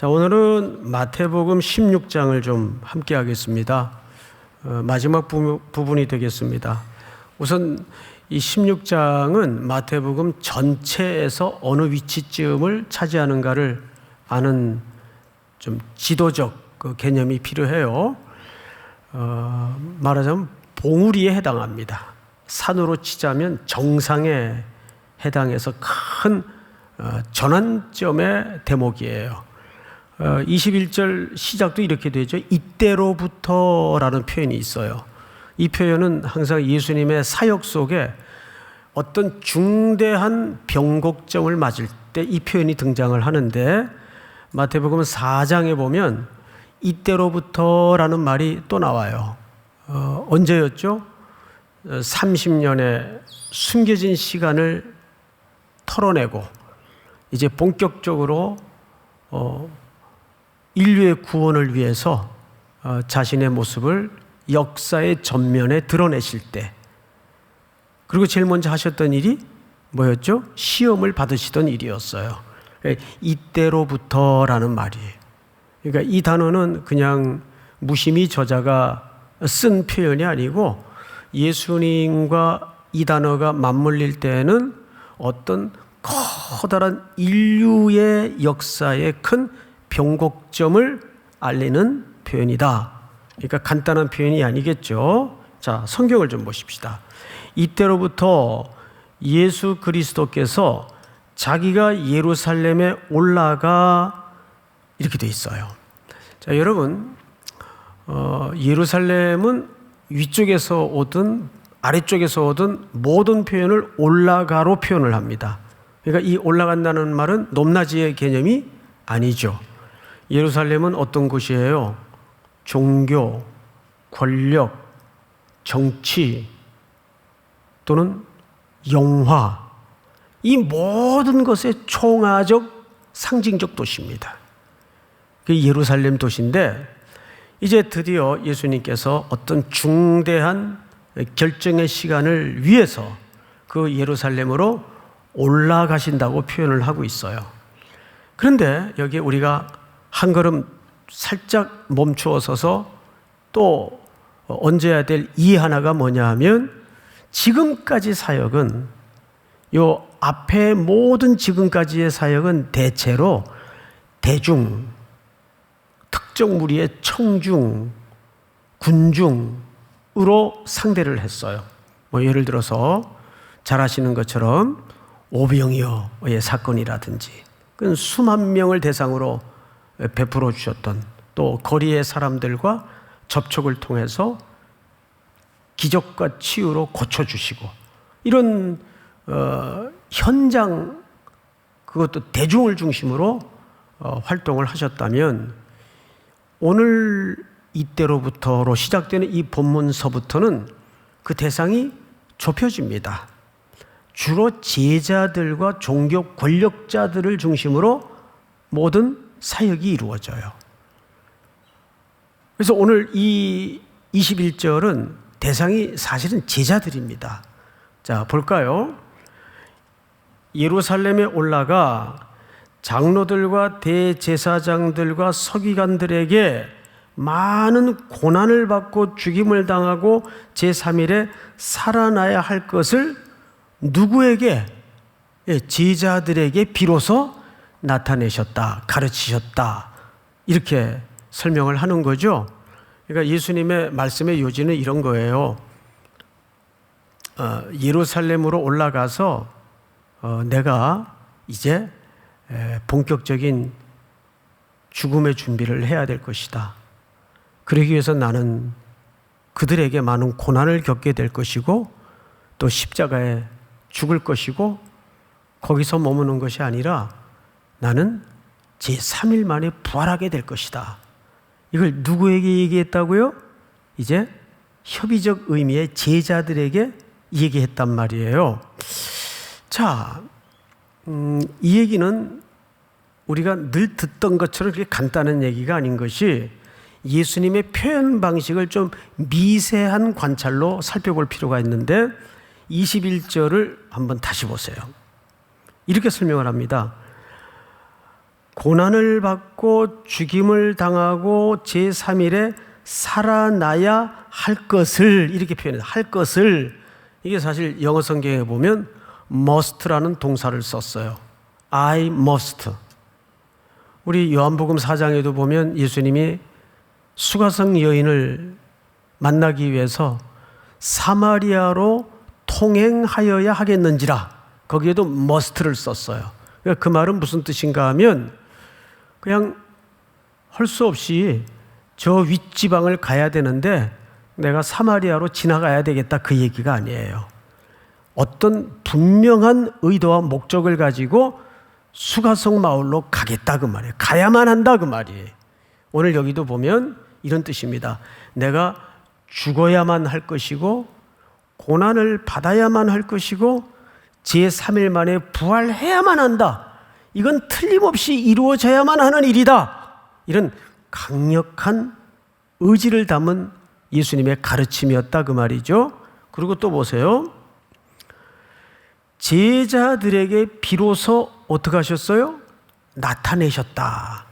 자, 오늘은 마태복음 16장을 좀 함께 하겠습니다. 마지막 부분이 되겠습니다. 우선 이 16장은 마태복음 전체에서 어느 위치쯤을 차지하는가를 아는 좀 지도적 그 개념이 필요해요. 말하자면 봉우리에 해당합니다. 산으로 치자면 정상에 해당해서 큰 전환점의 대목이에요. 21절 시작도 이렇게 되죠. 이때로부터라는 표현이 있어요. 이 표현은 항상 예수님의 사역 속에 어떤 중대한 변곡점을 맞을 때 이 표현이 등장을 하는데, 마태복음 4장에 보면 이때로부터라는 말이 또 나와요. 언제였죠? 30년의 숨겨진 시간을 털어내고 이제 본격적으로 인류의 구원을 위해서 자신의 모습을 역사의 전면에 드러내실 때, 그리고 제일 먼저 하셨던 일이 뭐였죠? 시험을 받으시던 일이었어요. 이때로부터라는 말이에요. 그러니까 이 단어는 그냥 무심히 저자가 쓴 표현이 아니고, 예수님과 이 단어가 맞물릴 때는 어떤 커다란 인류의 역사의 큰 변곡점을 알리는 표현이다. 그러니까 간단한 표현이 아니겠죠. 자, 성경을 좀 보십시다. 이때로부터 예수 그리스도께서 자기가 예루살렘에 올라가, 이렇게 돼 있어요. 자, 여러분, 예루살렘은 위쪽에서 오든 아래쪽에서 오든 모든 표현을 올라가로 표현을 합니다. 그러니까 이 올라간다는 말은 높낮이의 개념이 아니죠. 예루살렘은 어떤 곳이에요? 종교, 권력, 정치 또는 영화, 이 모든 것의 총화적 상징적 도시입니다. 그게 예루살렘 도시인데, 이제 드디어 예수님께서 어떤 중대한 결정의 시간을 위해서 그 예루살렘으로 올라가신다고 표현을 하고 있어요. 그런데 여기에 우리가 한 걸음 살짝 멈추어 서서 또 얹어야 될 이 하나가 뭐냐 하면, 지금까지 사역은, 요 앞에 모든 지금까지의 사역은 대체로 대중, 특정 무리의 청중, 군중으로 상대를 했어요. 뭐 예를 들어서 잘 아시는 것처럼 오병이어의 사건이라든지, 그건 수만 명을 대상으로 베풀어 주셨던, 또 거리의 사람들과 접촉을 통해서 기적과 치유로 고쳐주시고, 이런 현장, 그것도 대중을 중심으로 활동을 하셨다면, 오늘 이때로부터로 시작되는 이 본문서부터는 그 대상이 좁혀집니다. 주로 제자들과 종교 권력자들을 중심으로 모든 사역이 이루어져요. 그래서 오늘 이 21절은 대상이 사실은 제자들입니다. 자, 볼까요? 예루살렘에 올라가 장로들과 대제사장들과 서기관들에게 많은 고난을 받고 죽임을 당하고 제3일에 살아나야 할 것을 누구에게? 제자들에게 비로소 나타내셨다, 가르치셨다, 이렇게 설명을 하는 거죠. 그러니까 예수님의 말씀의 요지는 이런 거예요. 예루살렘으로 올라가서 내가 이제 본격적인 죽음의 준비를 해야 될 것이다. 그러기 위해서 나는 그들에게 많은 고난을 겪게 될 것이고, 또 십자가에 죽을 것이고, 거기서 머무는 것이 아니라 나는 제3일 만에 부활하게 될 것이다. 이걸 누구에게 얘기했다고요? 이제 협의적 의미의 제자들에게 얘기했단 말이에요. 자, 이 얘기는 우리가 늘 듣던 것처럼 그렇게 간단한 얘기가 아닌 것이, 예수님의 표현 방식을 좀 미세한 관찰로 살펴볼 필요가 있는데, 21절을 한번 다시 보세요. 이렇게 설명을 합니다. 고난을 받고 죽임을 당하고 제3일에 살아나야 할 것을 이렇게 표현해요. 할 것을. 이게 사실 영어 성경에 보면 must라는 동사를 썼어요. I must. 우리 요한복음 4장에도 보면 예수님이 수가성 여인을 만나기 위해서 사마리아로 통행하여야 하겠는지라 거기에도 must를 썼어요. 그러니까 그 말은 무슨 뜻인가 하면 그냥 할 수 없이 저 윗지방을 가야 되는데 내가 사마리아로 지나가야 되겠다 그 얘기가 아니에요. 어떤 분명한 의도와 목적을 가지고 수가성 마을로 가겠다 그 말이에요. 가야만 한다 그 말이에요. 오늘 여기도 보면 이런 뜻입니다. 내가 죽어야만 할 것이고 고난을 받아야만 할 것이고 제3일 만에 부활해야만 한다. 이건 틀림없이 이루어져야만 하는 일이다. 이런 강력한 의지를 담은 예수님의 가르침이었다 그 말이죠. 그리고 또 보세요. 제자들에게 비로소 어떻게 하셨어요? 나타내셨다.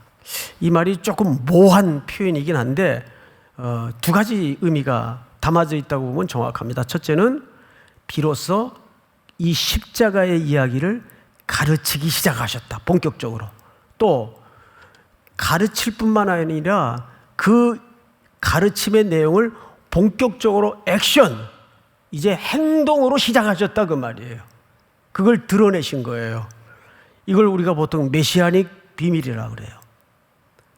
이 말이 조금 모호한 표현이긴 한데 두 가지 의미가 담아져 있다고 보면 정확합니다. 첫째는 비로소 이 십자가의 이야기를 가르치기 시작하셨다. 본격적으로. 또 가르칠 뿐만 아니라 그 가르침의 내용을 본격적으로 액션, 이제 행동으로 시작하셨다 그 말이에요. 그걸 드러내신 거예요. 이걸 우리가 보통 메시아닉 비밀이라 그래요.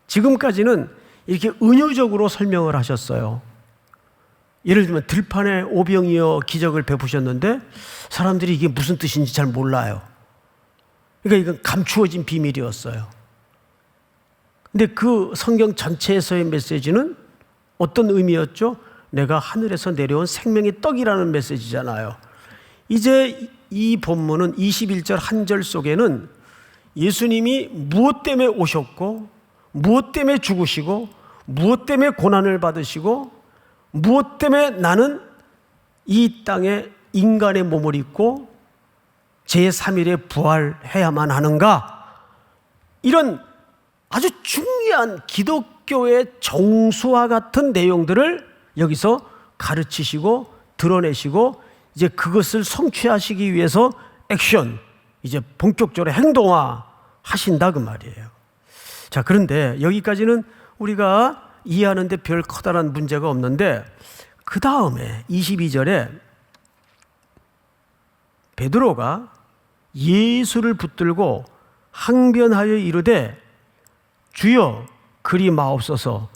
지금까지는 이렇게 은유적으로 설명을 하셨어요. 예를 들면 들판에 오병이어 기적을 베푸셨는데 사람들이 이게 무슨 뜻인지 잘 몰라요. 그러니까 이건 감추어진 비밀이었어요. 근데 그 성경 전체에서의 메시지는 어떤 의미였죠? 내가 하늘에서 내려온 생명의 떡이라는 메시지잖아요. 이제 이 본문은 21절 한 절 속에는 예수님이 무엇 때문에 오셨고 무엇 때문에 죽으시고 무엇 때문에 고난을 받으시고 무엇 때문에 나는 이 땅에 인간의 몸을 입고 제3일에 부활해야만 하는가, 이런 아주 중요한 기독교의 정수와 같은 내용들을 여기서 가르치시고 드러내시고 이제 그것을 성취하시기 위해서 액션, 이제 본격적으로 행동화 하신다 그 말이에요. 자, 그런데 여기까지는 우리가 이해하는데 별 커다란 문제가 없는데 그 다음에 22절에 베드로가 예수를 붙들고 항변하여 이르되 주여 그리 마옵소서,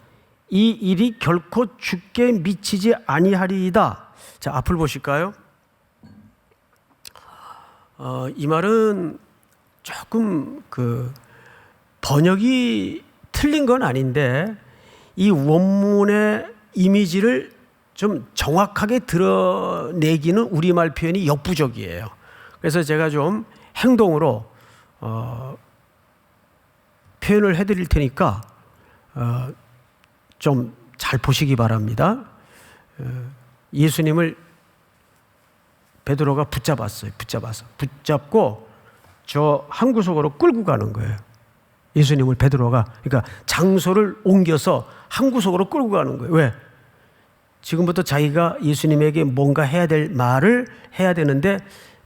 이 일이 결코 주께 미치지 아니하리이다. 자, 앞을 보실까요? 이 말은 조금 번역이 틀린 건 아닌데 이 원문의 이미지를 좀 정확하게 드러내기는 우리말 표현이 역부족이에요. 그래서 제가 좀 행동으로 표현을 해드릴 테니까 좀 잘 보시기 바랍니다. 예수님을 베드로가 붙잡았어요. 붙잡고 저 한 구석으로 끌고 가는 거예요. 예수님을 베드로가, 그러니까 장소를 옮겨서 한 구석으로 끌고 가는 거예요. 왜? 지금부터 자기가 예수님에게 뭔가 해야 될 말을 해야 되는데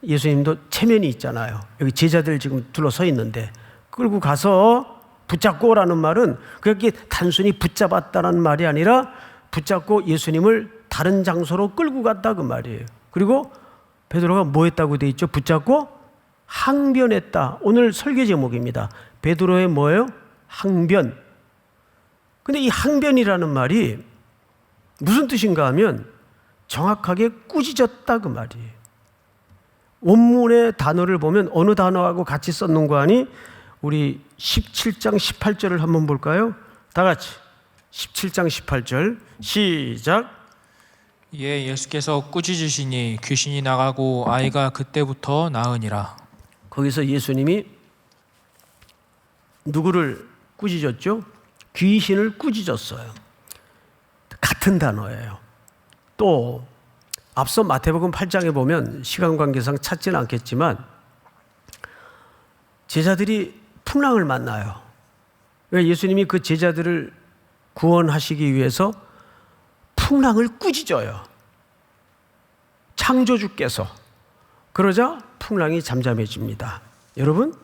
예수님도 체면이 있잖아요. 여기 제자들 지금 둘러서 있는데 끌고 가서 붙잡고 오라는 말은 그렇게 단순히 붙잡았다는 말이 아니라 붙잡고 예수님을 다른 장소로 끌고 갔다 그 말이에요. 그리고 베드로가 뭐 했다고 돼 있죠? 붙잡고 항변했다. 오늘 설교 제목입니다. 베드로의 뭐예요? 항변. 근데 이 항변이라는 말이 무슨 뜻인가 하면 정확하게 꾸짖었다 그 말이에요. 원문의 단어를 보면 어느 단어하고 같이 썼는 거 아니? 우리 17장 18절을 한번 볼까요? 다 같이 17장 18절 시작. 이에 예수께서 꾸짖으시니 귀신이 나가고 아이가 그때부터 나으니라. 거기서 예수님이 누구를 꾸짖었죠? 귀신을 꾸짖었어요. 같은 단어예요. 또 앞서 마태복음 8장에 보면 시간 관계상 찾지는 않겠지만 제자들이 풍랑을 만나요. 그러니까 예수님이 그 제자들을 구원하시기 위해서 풍랑을 꾸짖어요. 창조주께서. 그러자 풍랑이 잠잠해집니다. 여러분,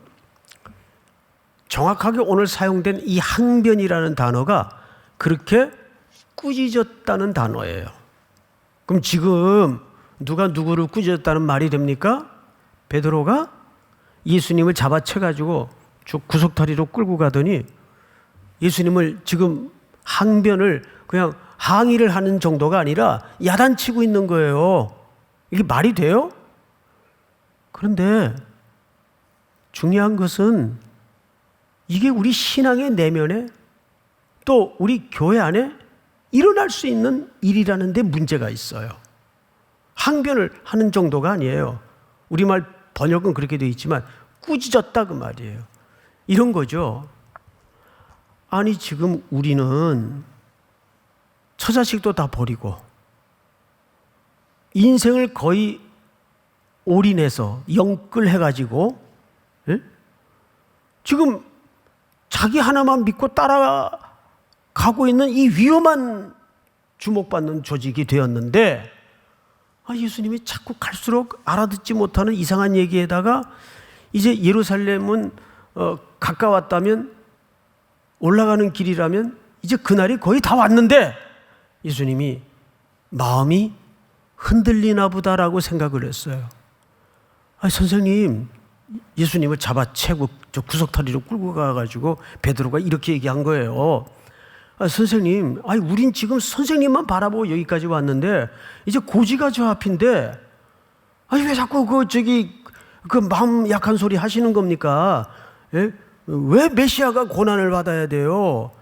정확하게 오늘 사용된 이 항변이라는 단어가 그렇게 꾸짖었다는 단어예요. 그럼 지금 누가 누구를 꾸짖었다는 말이 됩니까? 베드로가 예수님을 잡아채가지고 쭉 구석다리로 끌고 가더니 예수님을 지금 항변을 그냥 항의를 하는 정도가 아니라 야단치고 있는 거예요. 이게 말이 돼요? 그런데 중요한 것은 이게 우리 신앙의 내면에 또 우리 교회 안에 일어날 수 있는 일이라는 데 문제가 있어요. 항변을 하는 정도가 아니에요. 우리말 번역은 그렇게 되어 있지만 꾸짖었다 그 말이에요. 이런 거죠. 아니 지금 우리는 처자식도 다 버리고 인생을 거의 올인해서 영끌해가지고 지금 자기 하나만 믿고 따라가고 있는 이 위험한 주목받는 조직이 되었는데 예수님이 자꾸 갈수록 알아듣지 못하는 이상한 얘기에다가 이제 예루살렘은 가까웠다면 올라가는 길이라면 이제 그날이 거의 다 왔는데 예수님이 마음이 흔들리나 보다라고 생각을 했어요. 선생님, 예수님을 잡아채고 저 구석다리로 끌고 가가지고 베드로가 이렇게 얘기한 거예요. 선생님, 우린 지금 선생님만 바라보고 여기까지 왔는데 이제 고지가 저 앞인데 왜 자꾸 그 마음 약한 소리 하시는 겁니까? 예? 왜 메시아가 고난을 받아야 돼요?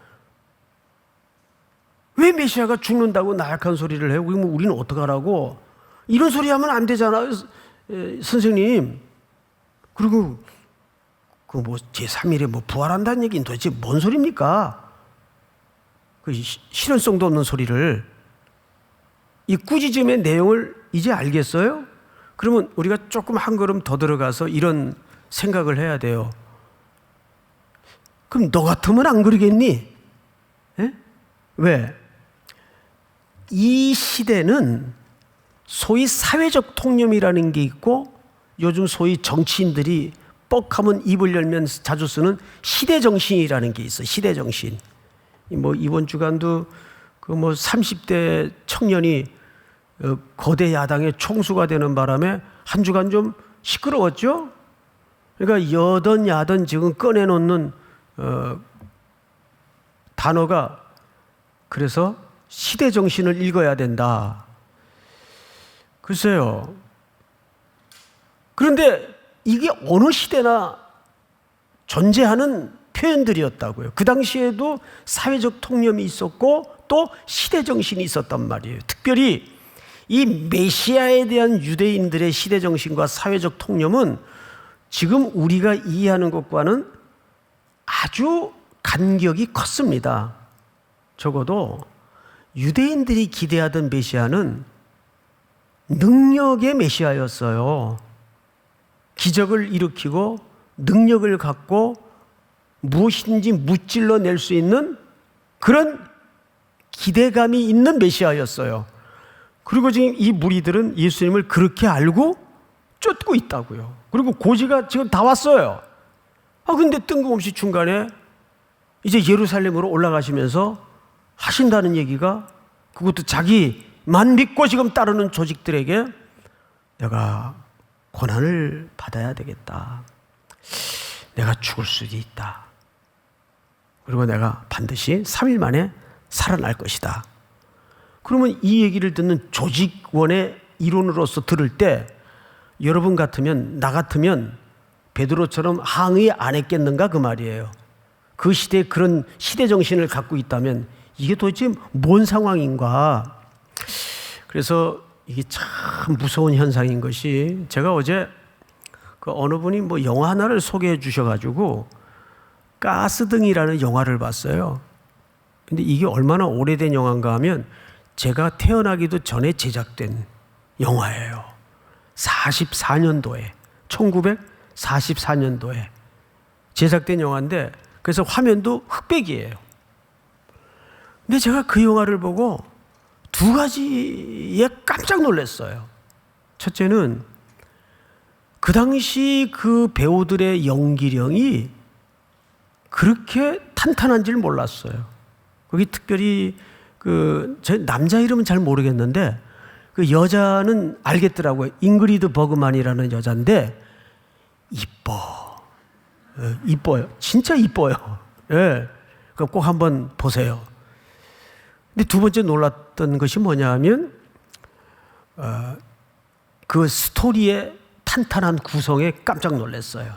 왜 메시아가 죽는다고 나약한 소리를 해요? 그러면 우리는 어떡하라고? 이런 소리 하면 안 되잖아요, 선생님. 그리고 그 제3일에 부활한다는 얘기는 도대체 뭔 소리입니까? 그 실현성도 없는 소리를. 이 꾸짖음의 내용을 이제 알겠어요? 그러면 우리가 조금 한 걸음 더 들어가서 이런 생각을 해야 돼요. 그럼 너 같으면 안 그러겠니? 에? 왜? 이 시대는 소위 사회적 통념이라는 게 있고 요즘 소위 정치인들이 뻑하면 입을 열면 자주 쓰는 시대정신이라는 게 있어요. 시대정신. 이번 주간도 30대 청년이 거대 야당의 총수가 되는 바람에 한 주간 좀 시끄러웠죠? 그러니까 여든 야든 지금 꺼내놓는 단어가 그래서 시대정신을 읽어야 된다. 글쎄요. 그런데 이게 어느 시대나 존재하는 표현들이었다고요. 그 당시에도 사회적 통념이 있었고 또 시대정신이 있었단 말이에요. 특별히 이 메시아에 대한 유대인들의 시대정신과 사회적 통념은 지금 우리가 이해하는 것과는 아주 간격이 컸습니다. 적어도 유대인들이 기대하던 메시아는 능력의 메시아였어요. 기적을 일으키고 능력을 갖고 무엇인지 무찔러 낼 수 있는 그런 기대감이 있는 메시아였어요. 그리고 지금 이 무리들은 예수님을 그렇게 알고 쫓고 있다고요. 그리고 고지가 지금 다 왔어요. 근데 뜬금없이 중간에 이제 예루살렘으로 올라가시면서 하신다는 얘기가 그것도 자기만 믿고 지금 따르는 조직들에게 내가 고난을 받아야 되겠다. 내가 죽을 수도 있다. 그리고 내가 반드시 3일 만에 살아날 것이다. 그러면 이 얘기를 듣는 조직원의 이론으로서 들을 때 여러분 같으면 나 같으면 베드로처럼 항의 안 했겠는가 그 말이에요. 그 시대에 그런 시대 정신을 갖고 있다면 이게 도대체 뭔 상황인가. 그래서 이게 참 무서운 현상인 것이 제가 어제 그 어느 분이 영화 하나를 소개해 주셔가지고 가스등이라는 영화를 봤어요. 근데 이게 얼마나 오래된 영화인가 하면 제가 태어나기도 전에 제작된 영화예요. 44년도에 1944년도에 제작된 영화인데 그래서 화면도 흑백이에요. 근데 제가 그 영화를 보고 두 가지에 깜짝 놀랐어요. 첫째는 그 당시 그 배우들의 연기력이 그렇게 탄탄한 줄 몰랐어요. 거기 특별히 제 남자 이름은 잘 모르겠는데 그 여자는 알겠더라고요. 잉그리드 버그만이라는 여자인데 이뻐요. 진짜 이뻐요. 예. 그거 꼭 한번 보세요. 근데 두 번째 놀랐던 것이 뭐냐 하면 그 스토리의 탄탄한 구성에 깜짝 놀랐어요.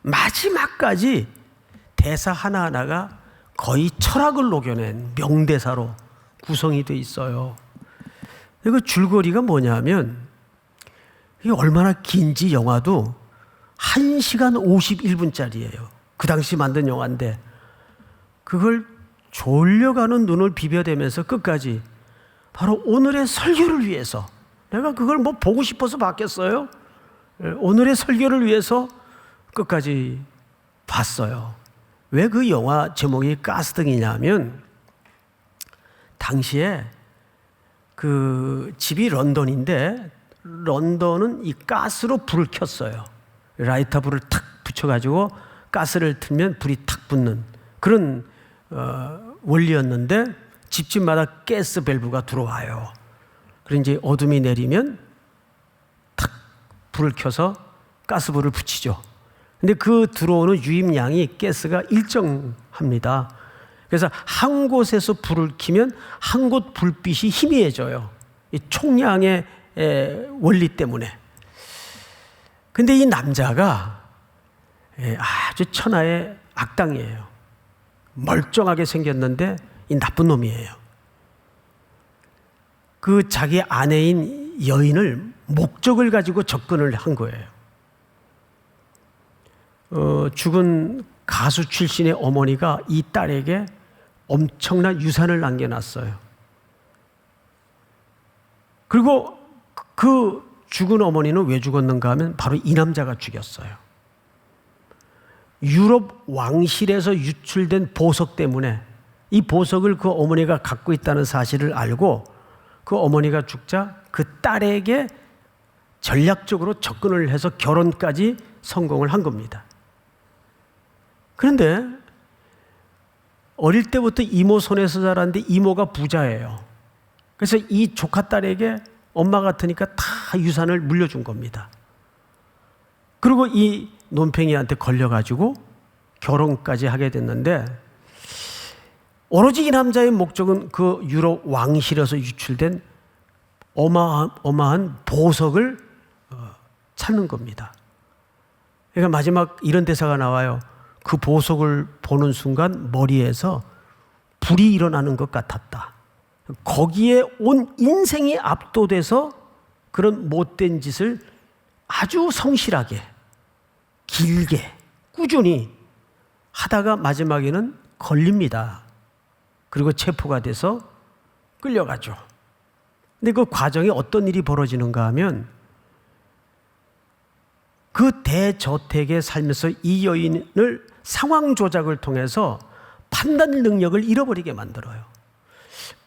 마지막까지 대사 하나하나가 거의 철학을 녹여낸 명대사로 구성이 돼 있어요. 그 줄거리가 뭐냐면 이게 얼마나 긴지 영화도 1시간 51분짜리예요. 그 당시 만든 영화인데 그걸 졸려가는 눈을 비벼대면서 끝까지 바로 오늘의 설교를 위해서 내가 그걸 뭐 보고 싶어서 봤겠어요? 오늘의 설교를 위해서 끝까지 봤어요. 왜 그 영화 제목이 가스등이냐면 당시에 그 집이 런던인데 런던은 이 가스로 불을 켰어요. 라이터 불을 탁 붙여가지고 가스를 틀면 불이 탁 붙는 그런 원리였는데 집집마다 가스 밸브가 들어와요. 그리고 이제 어둠이 내리면 탁 불을 켜서 가스불을 붙이죠. 근데 그 들어오는 유입량이 가스가 일정합니다. 그래서 한 곳에서 불을 켜면 한 곳 불빛이 희미해져요. 이 총량의 원리 때문에. 근데 이 남자가 아주 천하의 악당이에요. 멀쩡하게 생겼는데 이 나쁜 놈이에요. 그 자기 아내인 여인을 목적을 가지고 접근을 한 거예요. 죽은 가수 출신의 어머니가 이 딸에게 엄청난 유산을 남겨놨어요. 그리고 그 죽은 어머니는 왜 죽었는가 하면 바로 이 남자가 죽였어요. 유럽 왕실에서 유출된 보석 때문에 이 보석을 그 어머니가 갖고 있다는 사실을 알고 그 어머니가 죽자 그 딸에게 전략적으로 접근을 해서 결혼까지 성공을 한 겁니다. 그런데 어릴 때부터 이모 손에서 자랐는데 이모가 부자예요. 그래서 이 조카 딸에게 엄마 같으니까 다 유산을 물려준 겁니다. 그리고 이 논팽이한테 걸려가지고 결혼까지 하게 됐는데 오로지 이 남자의 목적은 그 유럽 왕실에서 유출된 어마어마한 보석을 찾는 겁니다. 그러니까 마지막 이런 대사가 나와요. 그 보석을 보는 순간 머리에서 불이 일어나는 것 같았다. 거기에 온 인생이 압도돼서 그런 못된 짓을 아주 성실하게 길게 꾸준히 하다가 마지막에는 걸립니다. 그리고 체포가 돼서 끌려가죠. 근데 그 과정에 어떤 일이 벌어지는가 하면 그 대저택에 살면서 이 여인을 상황 조작을 통해서 판단 능력을 잃어버리게 만들어요.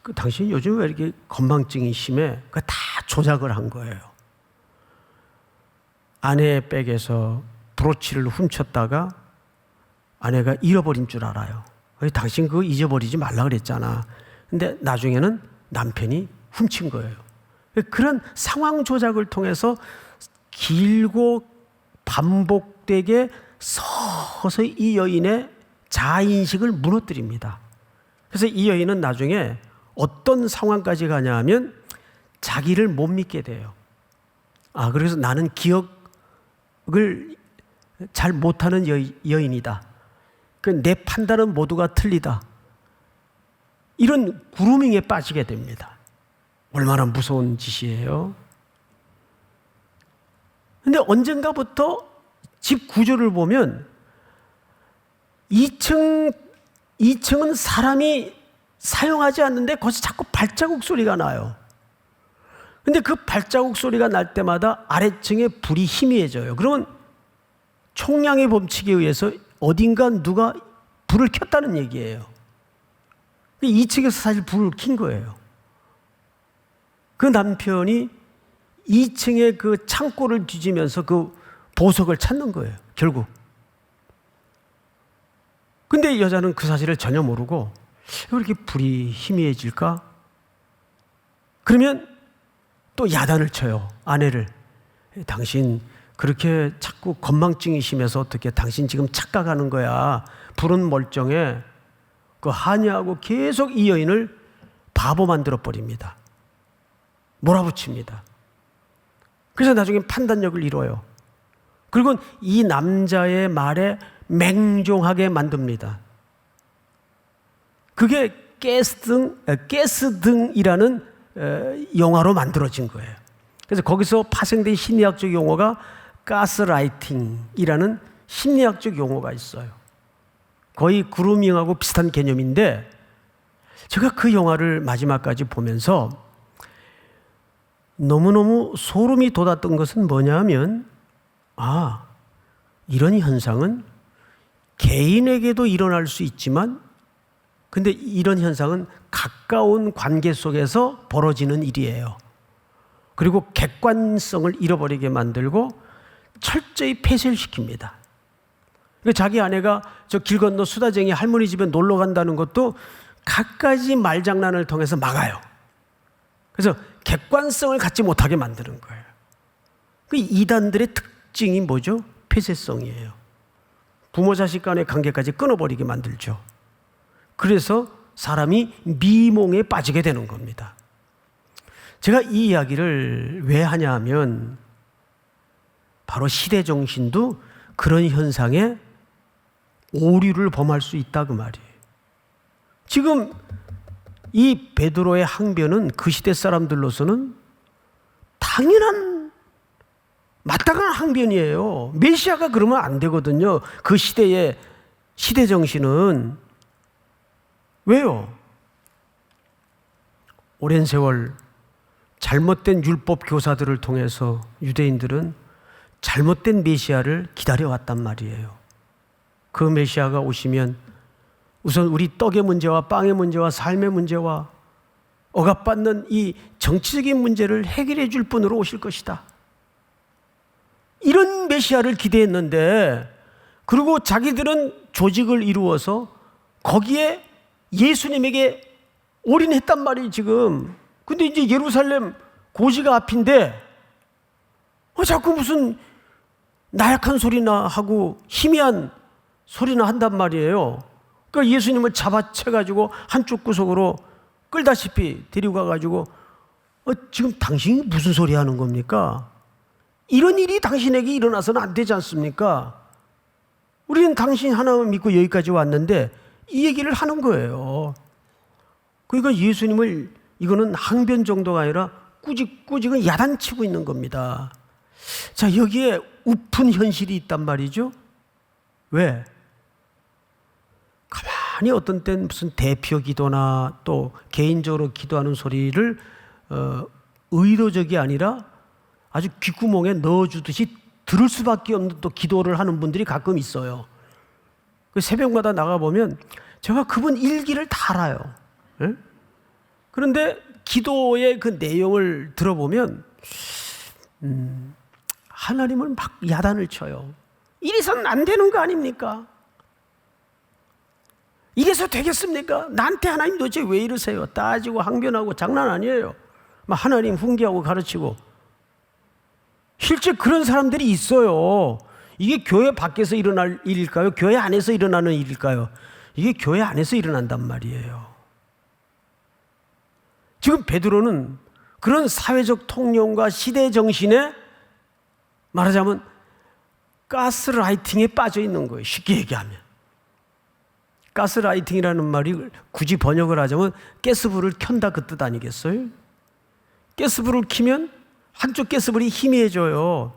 그 당신 요즘 왜 이렇게 건망증이 심해? 그 다 조작을 한 거예요. 아내의 백에서 브로치를 훔쳤다가 아내가 잃어버린 줄 알아요. 당신 그거 잊어버리지 말라 그랬잖아. 근데 나중에는 남편이 훔친 거예요. 그런 상황 조작을 통해서 길고 반복되게 서서히 이 여인의 자아인식을 무너뜨립니다. 그래서 이 여인은 나중에 어떤 상황까지 가냐 하면 자기를 못 믿게 돼요. 그래서 나는 기억을 잘 못하는 여인이다. 내 판단은 모두가 틀리다. 이런 그루밍에 빠지게 됩니다. 얼마나 무서운 짓이에요. 근데 언젠가부터 집 구조를 보면 2층은 사람이 사용하지 않는데 거기서 자꾸 발자국 소리가 나요. 근데 그 발자국 소리가 날 때마다 아래층에 불이 희미해져요. 그러면 총량의 법칙에 의해서 어딘가 누가 불을 켰다는 얘기예요. 2층에서 사실 불을 킨 거예요. 그 남편이 2층의 그 창고를 뒤지면서 그 보석을 찾는 거예요, 결국. 근데 여자는 그 사실을 전혀 모르고 왜 이렇게 불이 희미해질까? 그러면 또 야단을 쳐요, 아내를. 당신 그렇게 자꾸 건망증이 심해서 어떻게 당신 지금 착각하는 거야. 불은 멀쩡해. 그 하냐고 계속 이 여인을 바보 만들어 버립니다. 몰아붙입니다. 그래서 나중에 판단력을 잃어요. 그리고 이 남자의 말에 맹종하게 만듭니다. 그게 가스등이라는 영화로 만들어진 거예요. 그래서 거기서 파생된 심리학적 용어가 가스라이팅이라는 심리학적 용어가 있어요. 거의 그루밍하고 비슷한 개념인데 제가 그 영화를 마지막까지 보면서 너무너무 소름이 돋았던 것은 뭐냐면 이런 현상은 개인에게도 일어날 수 있지만 근데 이런 현상은 가까운 관계 속에서 벌어지는 일이에요. 그리고 객관성을 잃어버리게 만들고 철저히 폐쇄를 시킵니다. 자기 아내가 저 길 건너 수다쟁이 할머니 집에 놀러 간다는 것도 갖가지 말장난을 통해서 막아요. 그래서 객관성을 갖지 못하게 만드는 거예요. 그 이단들의 특징이 뭐죠? 폐쇄성이에요. 부모 자식 간의 관계까지 끊어버리게 만들죠. 그래서 사람이 미몽에 빠지게 되는 겁니다. 제가 이 이야기를 왜 하냐 하면 바로 시대정신도 그런 현상에 오류를 범할 수 있다 그 말이에요. 지금 이 베드로의 항변은 그 시대 사람들로서는 당연한 마땅한 항변이에요. 메시아가 그러면 안 되거든요. 그 시대의 시대정신은. 왜요? 오랜 세월 잘못된 율법 교사들을 통해서 유대인들은 잘못된 메시아를 기다려왔단 말이에요. 그 메시아가 오시면 우선 우리 떡의 문제와 빵의 문제와 삶의 문제와 억압받는 이 정치적인 문제를 해결해 줄 분으로 오실 것이다. 이런 메시아를 기대했는데 그리고 자기들은 조직을 이루어서 거기에 예수님에게 올인했단 말이에요 지금. 근데 이제 예루살렘 고지가 앞인데 자꾸 무슨 나약한 소리나 하고 희미한 소리나 한단 말이에요. 그러니까 예수님을 잡아채가지고 한쪽 구석으로 끌다시피 데리고 가가지고 지금 당신이 무슨 소리 하는 겁니까? 이런 일이 당신에게 일어나서는 안 되지 않습니까? 우리는 당신 하나만 믿고 여기까지 왔는데 이 얘기를 하는 거예요. 그러니까 예수님을 이거는 항변 정도가 아니라 꾸짖은 야단치고 있는 겁니다. 자, 여기에 우픈 현실이 있단 말이죠. 왜? 가만히 어떤 땐 무슨 대표 기도나 또 개인적으로 기도하는 소리를 의도적이 아니라 아주 귓구멍에 넣어주듯이 들을 수밖에 없는 또 기도를 하는 분들이 가끔 있어요. 그 새벽마다 나가보면 제가 그분 일기를 다 알아요. 네? 그런데 기도의 그 내용을 들어보면 하나님을 막 야단을 쳐요. 이래서는 안 되는 거 아닙니까? 이래서 되겠습니까? 나한테 하나님 도대체 왜 이러세요? 따지고 항변하고 장난 아니에요. 막 하나님 훈계하고 가르치고. 실제 그런 사람들이 있어요. 이게 교회 밖에서 일어날 일일까요? 교회 안에서 일어나는 일일까요? 이게 교회 안에서 일어난단 말이에요. 지금 베드로는 그런 사회적 통념과 시대 정신에 말하자면 가스라이팅에 빠져 있는 거예요. 쉽게 얘기하면. 가스라이팅이라는 말이 굳이 번역을 하자면 가스불을 켠다 그 뜻 아니겠어요? 가스불을 켜면 한쪽 가스불이 희미해져요.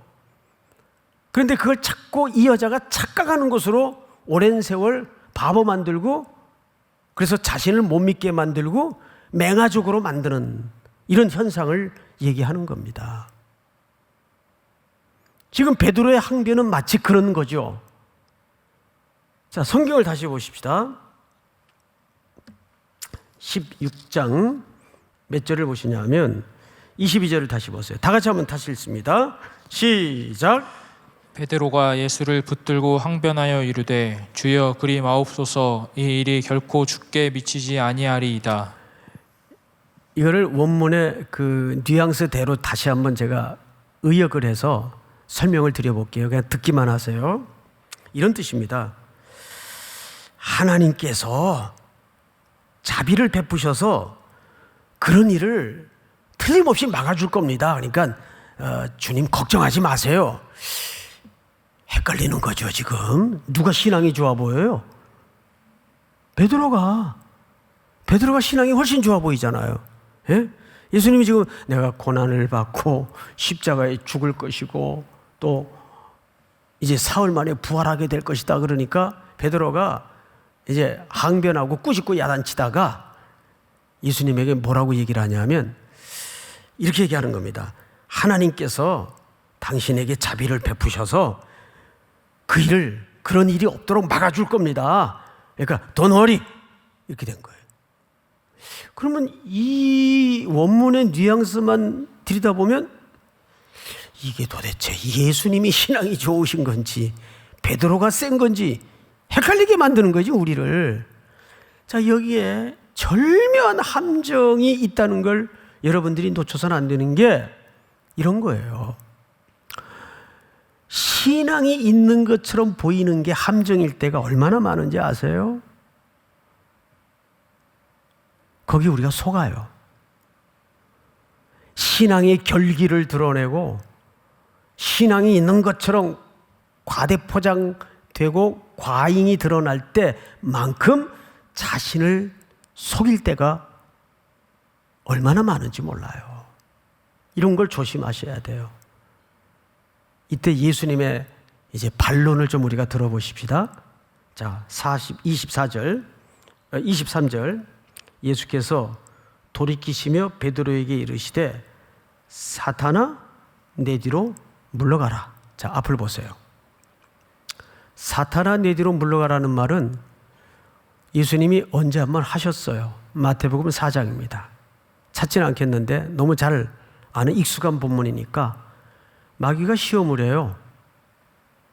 그런데 그걸 자꾸 이 여자가 착각하는 것으로 오랜 세월 바보 만들고 그래서 자신을 못 믿게 만들고 맹아족으로 만드는 이런 현상을 얘기하는 겁니다. 지금 베드로의 항변은 마치 그런 거죠. 자, 성경을 다시 보십시다. 16장 몇 절을 보시냐면 22절을 다시 보세요. 다 같이 한번 다시 읽습니다. 시작. 베드로가 예수를 붙들고 항변하여 이르되 주여 그리 마옵소서, 이 일이 결코 주께 미치지 아니하리이다. 이거를 원문의 그 뉘앙스대로 다시 한번 제가 의역을 해서 설명을 드려볼게요. 그냥 듣기만 하세요. 이런 뜻입니다. 하나님께서 자비를 베푸셔서 그런 일을 틀림없이 막아줄 겁니다. 그러니까 주님 걱정하지 마세요. 헷갈리는 거죠 지금. 누가 신앙이 좋아 보여요? 베드로가 신앙이 훨씬 좋아 보이잖아요. 예? 예수님이 지금 내가 고난을 받고 십자가에 죽을 것이고 또 이제 사흘 만에 부활하게 될 것이다 그러니까 베드로가 이제 항변하고 꾸짖고 야단치다가 예수님에게 뭐라고 얘기를 하냐면 이렇게 얘기하는 겁니다. 하나님께서 당신에게 자비를 베푸셔서 그런 일이 없도록 막아줄 겁니다. 그러니까 don't worry 이렇게 된 거예요. 그러면 이 원문의 뉘앙스만 들여다보면 이게 도대체 예수님이 신앙이 좋으신 건지 베드로가 센 건지 헷갈리게 만드는 거지 우리를. 자, 여기에 절묘한 함정이 있다는 걸 여러분들이 놓쳐서는 안 되는 게 이런 거예요. 신앙이 있는 것처럼 보이는 게 함정일 때가 얼마나 많은지 아세요? 거기 우리가 속아요. 신앙의 결기를 드러내고 신앙이 있는 것처럼 과대포장되고 과잉이 드러날 때만큼 자신을 속일 때가 얼마나 많은지 몰라요. 이런 걸 조심하셔야 돼요. 이때 예수님의 이제 반론을 좀 우리가 들어보십시다. 자, 23절 예수께서 돌이키시며 베드로에게 이르시되 사탄아 내 뒤로 물러가라. 자, 앞을 보세요. 사탄아 내 뒤로 물러가라는 말은 예수님이 언제 한번 하셨어요. 마태복음 4장입니다. 찾지는 않겠는데 너무 잘 아는 익숙한 본문이니까 마귀가 시험을 해요.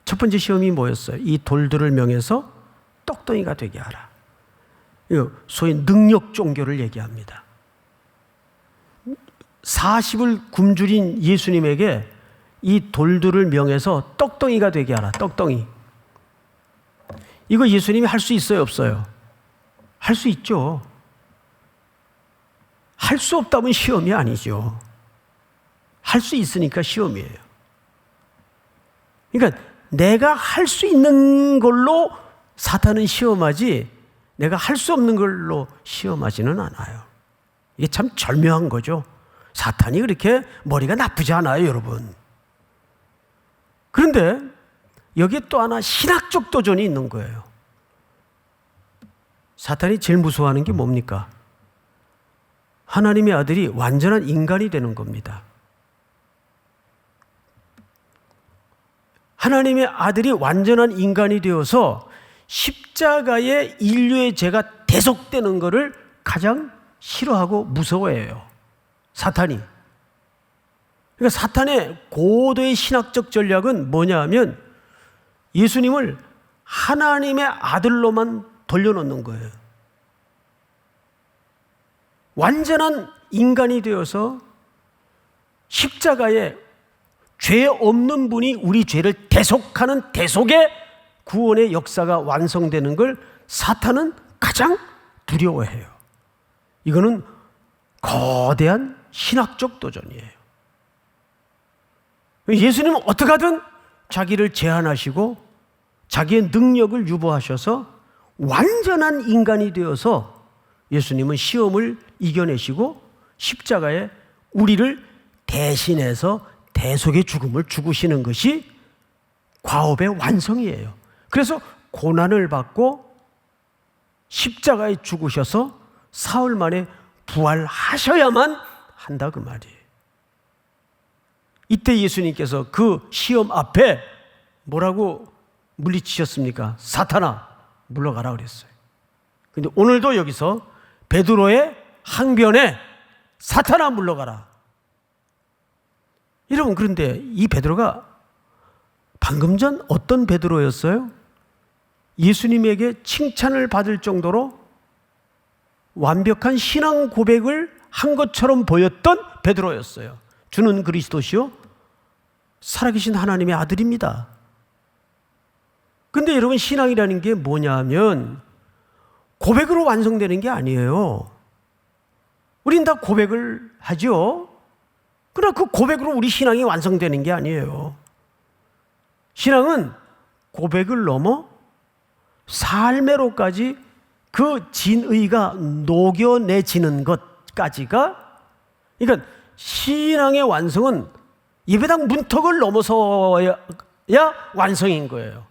첫 번째 시험이 뭐였어요? 이 돌들을 명해서 떡덩이가 되게 하라. 이거 소위 능력 종교를 얘기합니다. 40을 굶주린 예수님에게 이 돌들을 명해서 떡덩이가 되게 하라. 떡덩이. 이거 예수님이 할 수 있어요, 없어요? 할 수 있죠. 할 수 없다면 시험이 아니죠. 할 수 있으니까 시험이에요. 그러니까 내가 할 수 있는 걸로 사탄은 시험하지 내가 할 수 없는 걸로 시험하지는 않아요. 이게 참 절묘한 거죠. 사탄이 그렇게 머리가 나쁘지 않아요, 여러분. 그런데 여기에 또 하나 신학적 도전이 있는 거예요. 사탄이 제일 무서워하는 게 뭡니까? 하나님의 아들이 완전한 인간이 되는 겁니다. 하나님의 아들이 완전한 인간이 되어서 십자가에 인류의 죄가 대속되는 것을 가장 싫어하고 무서워해요. 사탄이. 그러니까 사탄의 고도의 신학적 전략은 뭐냐 하면 예수님을 하나님의 아들로만 돌려놓는 거예요. 완전한 인간이 되어서 십자가에 죄 없는 분이 우리 죄를 대속하는 대속의 구원의 역사가 완성되는 걸 사탄은 가장 두려워해요. 이거는 거대한 신학적 도전이에요. 예수님은 어떻게 하든 자기를 제한하시고 자기의 능력을 유보하셔서 완전한 인간이 되어서 예수님은 시험을 이겨내시고 십자가에 우리를 대신해서 대속의 죽음을 죽으시는 것이 과업의 완성이에요. 그래서 고난을 받고 십자가에 죽으셔서 사흘 만에 부활하셔야만 한다 그 말이에요. 이때 예수님께서 그 시험 앞에 뭐라고 물리치셨습니까? 사탄아 물러가라 그랬어요. 근데 오늘도 여기서 베드로의 항변에 사탄아 물러가라. 여러분, 그런데 이 베드로가 방금 전 어떤 베드로였어요? 예수님에게 칭찬을 받을 정도로 완벽한 신앙 고백을 한 것처럼 보였던 베드로였어요. 주는 그리스도시요 살아계신 하나님의 아들입니다. 근데 여러분, 신앙이라는 게 뭐냐 하면 고백으로 완성되는 게 아니에요. 우린 다 고백을 하죠. 그러나 그 고백으로 우리 신앙이 완성되는 게 아니에요. 신앙은 고백을 넘어 삶으로까지 그 진의가 녹여내지는 것까지가, 그러니까 신앙의 완성은 예배당 문턱을 넘어서야 완성인 거예요.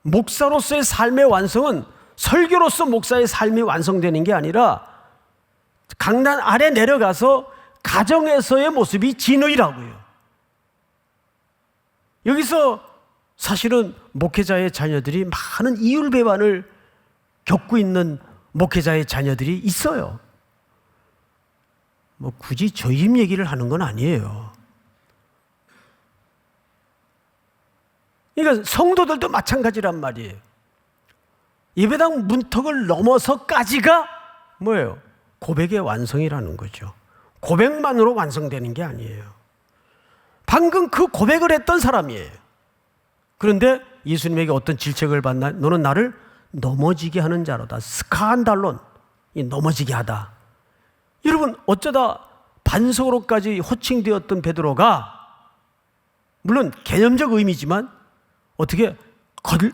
목사로서의 삶의 완성은 설교로서 목사의 삶이 완성되는 게 아니라 강단 아래 내려가서 가정에서의 모습이 진의라고요. 여기서 사실은 목회자의 자녀들이 많은 이율배반을 겪고 있는 목회자의 자녀들이 있어요. 뭐 굳이 저희 집 얘기를 하는 건 아니에요. 그러니까 성도들도 마찬가지란 말이에요. 예배당 문턱을 넘어서까지가 뭐예요? 고백의 완성이라는 거죠. 고백만으로 완성되는 게 아니에요. 방금 그 고백을 했던 사람이에요. 그런데 예수님에게 어떤 질책을 받나? 너는 나를 넘어지게 하는 자로다. 스칸달론, 넘어지게 하다. 여러분, 어쩌다 반석으로까지 호칭되었던 베드로가, 물론 개념적 의미지만 어떻게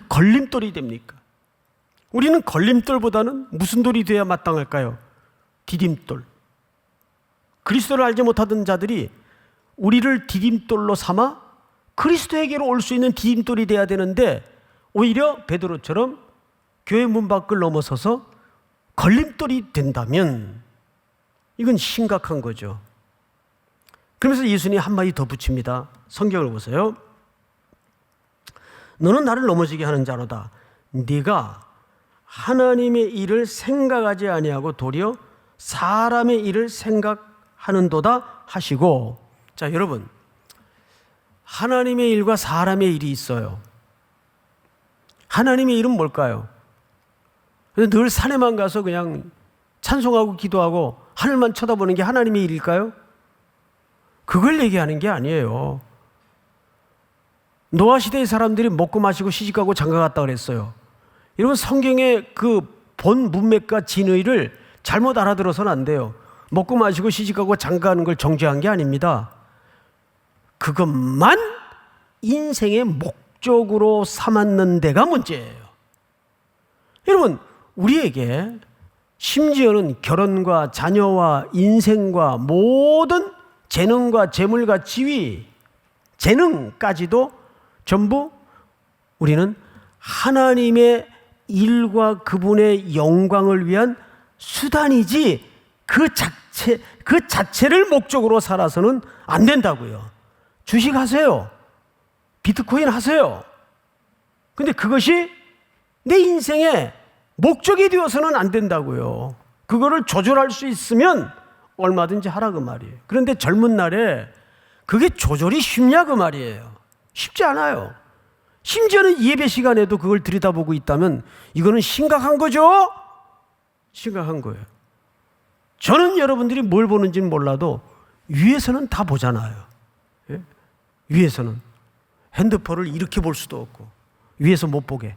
걸림돌이 됩니까? 우리는 걸림돌보다는 무슨 돌이 돼야 마땅할까요? 디딤돌. 그리스도를 알지 못하던 자들이 우리를 디딤돌로 삼아 그리스도에게로 올 수 있는 디딤돌이 돼야 되는데, 오히려 베드로처럼 교회 문 밖을 넘어서서 걸림돌이 된다면 이건 심각한 거죠. 그러면서 예수님이 한마디 더 붙입니다. 성경을 보세요. 너는 나를 넘어지게 하는 자로다. 네가 하나님의 일을 생각하지 아니하고 도리어 사람의 일을 생각하는도다 하시고. 자, 여러분, 하나님의 일과 사람의 일이 있어요. 하나님의 일은 뭘까요? 늘 산에만 가서 그냥 찬송하고 기도하고 하늘만 쳐다보는 게 하나님의 일일까요? 그걸 얘기하는 게 아니에요. 노아 시대의 사람들이 먹고 마시고 시집가고 장가갔다 그랬어요. 여러분, 성경의 그 본 문맥과 진의를 잘못 알아들어서는 안 돼요. 먹고 마시고 시집가고 장가가는 걸 정죄한 게 아닙니다. 그것만 인생의 목적으로 삼았는 데가 문제예요. 여러분, 우리에게 심지어는 결혼과 자녀와 인생과 모든 재능과 재물과 지위, 재능까지도 전부 우리는 하나님의 일과 그분의 영광을 위한 수단이지 그 자체를 목적으로 살아서는 안 된다고요. 주식하세요. 비트코인 하세요. 근데 그것이 내 인생의 목적이 되어서는 안 된다고요. 그거를 조절할 수 있으면 얼마든지 하라 그 말이에요. 그런데 젊은 날에 그게 조절이 쉽냐 그 말이에요. 쉽지 않아요. 심지어는 예배 시간에도 그걸 들여다보고 있다면 이거는 심각한 거죠? 심각한 거예요. 저는 여러분들이 뭘 보는지는 몰라도 위에서는 다 보잖아요. 예? 위에서는 핸드폰을 이렇게 볼 수도 없고 위에서 못 보게.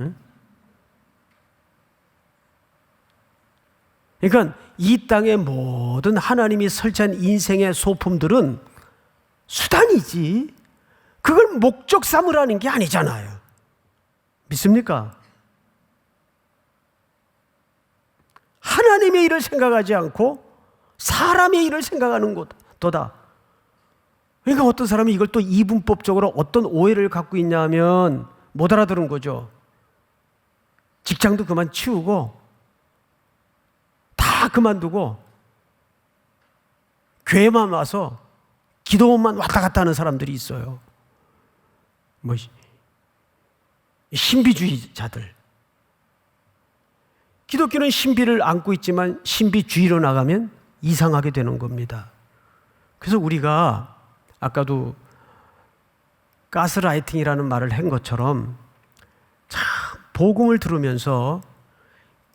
예? 그러니까 이 땅의 모든 하나님이 설치한 인생의 소품들은 수단이지 그걸 목적 삼으라는 게 아니잖아요. 믿습니까? 하나님의 일을 생각하지 않고 사람의 일을 생각하는 것도다. 그러니까 어떤 사람이 이걸 또 이분법적으로 어떤 오해를 갖고 있냐 하면 못 알아들은 거죠. 직장도 그만 치우고 다 그만두고 교회만 와서 기도만 왔다 갔다 하는 사람들이 있어요. 뭐 신비주의자들, 기독교는 신비를 안고 있지만 신비주의로 나가면 이상하게 되는 겁니다. 그래서 우리가 아까도 가스라이팅이라는 말을 한 것처럼 참 복음을 들으면서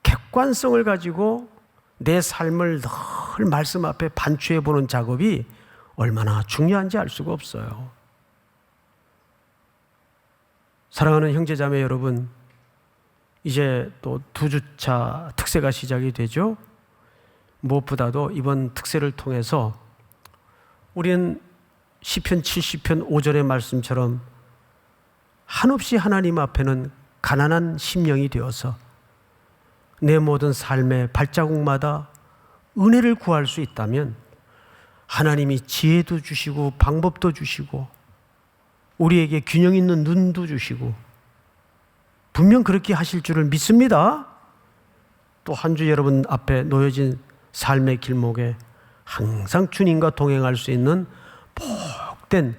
객관성을 가지고 내 삶을 늘 말씀 앞에 반추해 보는 작업이 얼마나 중요한지 알 수가 없어요. 사랑하는 형제자매 여러분, 이제 또 2주차 특세가 시작이 되죠. 무엇보다도 이번 특세를 통해서 우리는 시편 70편 5절의 말씀처럼 한없이 하나님 앞에는 가난한 심령이 되어서 내 모든 삶의 발자국마다 은혜를 구할 수 있다면 하나님이 지혜도 주시고 방법도 주시고 우리에게 균형 있는 눈도 주시고 분명 그렇게 하실 줄을 믿습니다. 또 한 주 여러분 앞에 놓여진 삶의 길목에 항상 주님과 동행할 수 있는 복된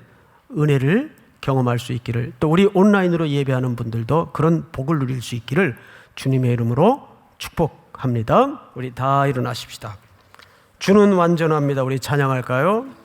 은혜를 경험할 수 있기를, 또 우리 온라인으로 예배하는 분들도 그런 복을 누릴 수 있기를 주님의 이름으로 축복합니다. 우리 다 일어나십시다. 주는 완전합니다. 우리 찬양할까요?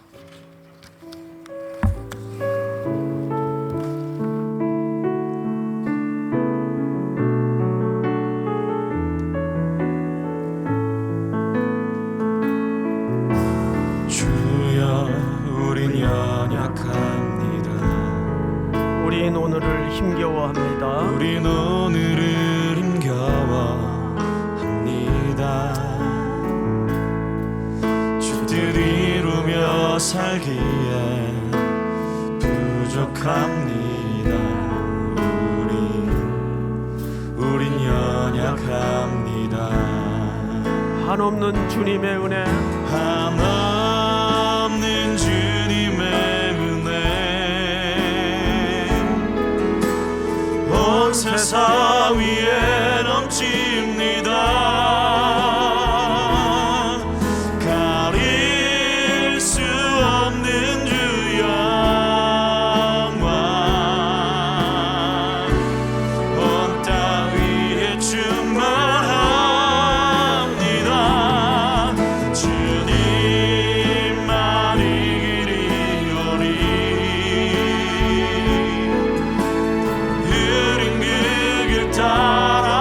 우린 오늘을 힘겨워합니다. 우린 오늘을 힘겨워합니다. 주들 이루며 살기에 부족합니다. 우린 연약합니다. 한없는 주님의 은혜, 한없는 주님의 온 세상 위에 넘칩니다. 가릴 수 없는 주 영광 온 땅 위에 충만합니다. 주님만이 길이오리. 우린 그 길 따라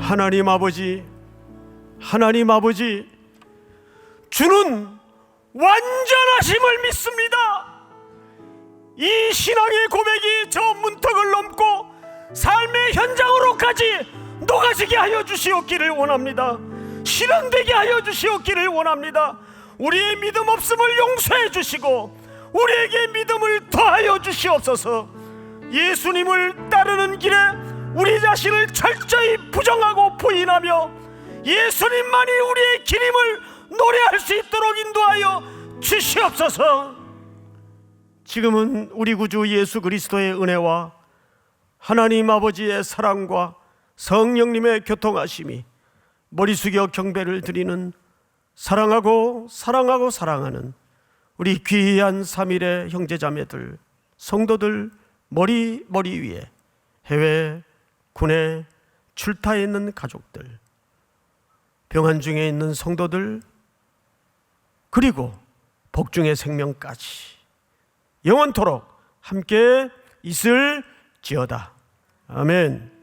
하나님 아버지, 하나님 아버지, 주는 완전하심을 믿습니다. 이 신앙의 고백이 저 문턱을 넘고 삶의 현장으로까지 녹아지게 하여 주시옵기를 원합니다. 실현되게 하여 주시옵기를 원합니다. 우리의 믿음 없음을 용서해 주시고 우리에게 믿음을 더하여 주시옵소서. 예수님을 따르는 길에 우리 자신을 철저히 부정하고 부인하며 예수님만이 우리의 길임을 노래할 수 있도록 인도하여 주시옵소서. 지금은 우리 구주 예수 그리스도의 은혜와 하나님 아버지의 사랑과 성령님의 교통하심이 머리 숙여 경배를 드리는 사랑하고 사랑하는 우리 귀한 3일의 형제자매들, 성도들 머리 위에 해외, 군에 출타해 있는 가족들, 병환 중에 있는 성도들, 그리고 복중의 생명까지 영원토록 함께 있을지어다. 아멘.